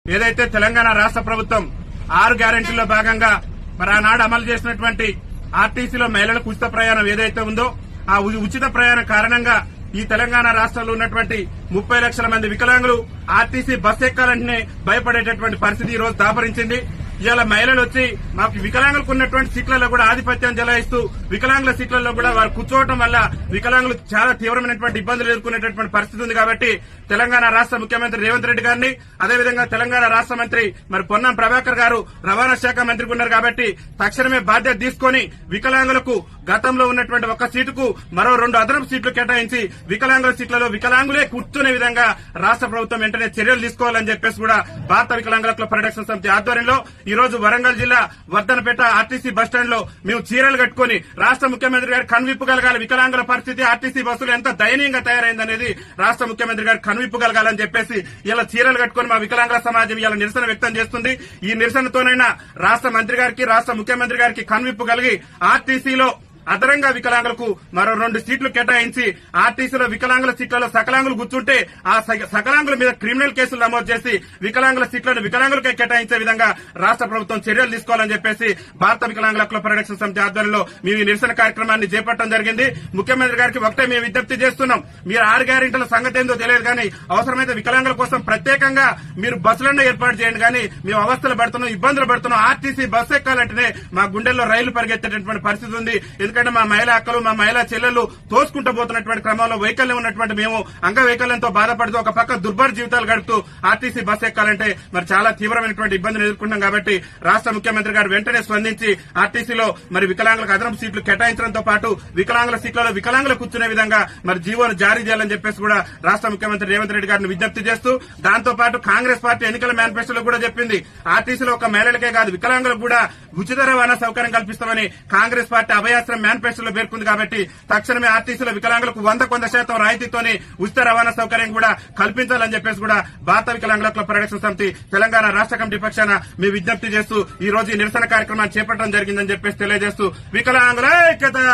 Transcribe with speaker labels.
Speaker 1: ఏదైతే తెలంగాణ రాష్ట్ర ప్రభుత్వం 6 గ్యారెంటీల్లో భాగంగా మరి ఆనాడు అమలు చేసినటువంటి ఆర్టీసీలో మహిళలకు ఉచిత ప్రయాణం ఏదైతే ఉందో ఆ ఉచిత ప్రయాణం కారణంగా ఈ తెలంగాణ రాష్ట్రంలో ఉన్నటువంటి 30 లక్షల మంది వికలాంగులు ఆర్టీసీ బస్ ఎక్కాలంటేనే భయపడేటటువంటి పరిస్థితి ఈ రోజు దాపరించింది. ఇవాళ మహిళలు వచ్చి మాకు వికలాంగులకు ఉన్నటువంటి సీట్లలో కూడా ఆధిపత్యం చెలాయిస్తూ వికలాంగుల సీట్లలో కూడా వారు కూర్చోవడం వల్ల వికలాంగులు చాలా తీవ్రమైనటువంటి ఇబ్బందులు ఎదుర్కొనేటటువంటి పరిస్థితి ఉంది. కాబట్టి తెలంగాణ రాష్ట్ర ముఖ్యమంత్రి రేవంత్ రెడ్డి గారిని అదేవిధంగా తెలంగాణ రాష్ట్ర మంత్రి మరి పొన్నం ప్రభాకర్ గారు రవాణా శాఖ మంత్రికి ఉన్నారు కాబట్టి తక్షణమే బాధ్యత తీసుకుని వికలాంగులకు గతంలో ఉన్నటువంటి ఒక సీటుకు మరో 2 అదనపు సీట్లు కేటాయించి వికలాంగుల సీట్లలో వికలాంగులే కూర్చునే విధంగా రాష్ట్ర ప్రభుత్వం వెంటనే చర్యలు తీసుకోవాలని చెప్పేసి కూడా భారత వికలాంగుల హక్కుల పరిరక్షణ సమితి ఆధ్వర్యంలో ఈ రోజు వరంగల్ జిల్లా వర్ధనపేట ఆర్టీసీ బస్టాండ్ లో మేము చీరలు కట్టుకుని రాష్ట్ర ముఖ్యమంత్రి గారు కనువిప్పు కలగాలి, వికలాంగుల పరిస్థితి ఆర్టీసీ బస్సులు ఎంత దయనీయంగా తయారైందనేది రాష్ట్ర ముఖ్యమంత్రి గారు కనువిప్పు కలగాలని చెప్పేసి ఇలా చీరలు కట్టుకుని మా వికలాంగుల సమాజం ఇలా నిరసన వ్యక్తం చేస్తుంది. ఈ నిరసనతోనైనా రాష్ట్ర మంత్రి గారికి రాష్ట్ర ముఖ్యమంత్రి గారికి కనువిప్పు కలిగి ఆర్టీసీలో అదనంగా వికలాంగులకు మరో 2 సీట్లు కేటాయించి ఆర్టీసీలో వికలాంగుల సీట్లలో సకలాంగులు కూర్చుంటే ఆ సకలాంగుల మీద క్రిమినల్ కేసులు నమోదు చేసి వికలాంగుల సీట్లను వికలాంగులకే కేటాయించే విధంగా రాష్ట్ర ప్రభుత్వం చర్యలు తీసుకోవాలని చెప్పేసి భారత వికలాంగుల హక్కుల పరిరక్షణ సమితి ఆధ్వర్యంలో మేము ఈ నిరసన కార్యక్రమాన్ని చేపట్టడం జరిగింది. ముఖ్యమంత్రి గారికి ఒకటే మేము విజ్ఞప్తి చేస్తున్నాం, మీరు 6 గ్యారెంటీల సంగతి ఏందో తెలియదు కానీ అవసరమైతే వికలాంగుల కోసం ప్రత్యేకంగా మీరు బస్సులను ఏర్పాటు చేయండి. కానీ మేము అవస్థలు పడుతున్నాం, ఇబ్బందులు పడుతున్నాం. ఆర్టీసీ బస్సు ఎక్కాలంటేనే మా గుండెల్లో రైలు పరిగెత్తేటటువంటి పరిస్థితి ఉంది. ఎందుకంటే మా మహిళా అక్కలు మా మహిళా చెల్లెళ్లు తోసుకుంటూ పోతున్నటువంటి క్రమంలో వైకల్యం ఉన్నటువంటి మేము అంగవైకల్యంతో బాధపడుతూ ఒక పక్క దుర్భర జీవితాలు గడుపుతూ ఆర్టీసీ బస్సు ఎక్కాలంటే మరి చాలా తీవ్రమైనటువంటి ఇబ్బందులు ఎదుర్కొంటాం. కాబట్టి రాష్ట్ర ముఖ్యమంత్రి గారు వెంటనే స్పందించి ఆర్టీసీలో మరి వికలాంగులకు అదనపు సీట్లు కేటాయించడంతో పాటు వికలాంగుల సీట్లలో వికలాంగులు కూర్చునే విధంగా మరి జీవోను జారీ చేయాలని చెప్పేసి కూడా రాష్ట్ర ముఖ్యమంత్రి రేవంత్ రెడ్డి గారిని విజ్ఞప్తి చేస్తూ దాంతో పాటు కాంగ్రెస్ పార్టీ ఎన్నికల మేనిఫెస్టోలో కూడా చెప్పింది ఆర్టీసీలో ఒక మహిళలకే కాదు వికలాంగులకు కూడా ఉచిత రవాణా సౌకర్యం కల్పిస్తామని కాంగ్రెస్ పార్టీ అభయాస్త్రం మేనిఫెస్టోలో పేర్కొంది. కాబట్టి తక్షణమే ఆర్టీసీలో వికలాంగులకు 100% రాయితీతోనే ఉచిత రవాణా సౌకర్యం కూడా కల్పించాలని చెప్పేసి కూడా భారత వికలాంగుల హక్కుల పరిరక్షణ సమితి తెలంగాణ రాష్ట్ర కమిటీ పక్షాన మేము విజ్ఞప్తి చేస్తూ ఈ రోజు ఈ నిరసన కార్యక్రమాన్ని చేపట్టడం జరిగిందని చెప్పేసి తెలియజేస్తూ వికలాంగుల ఐక్యత.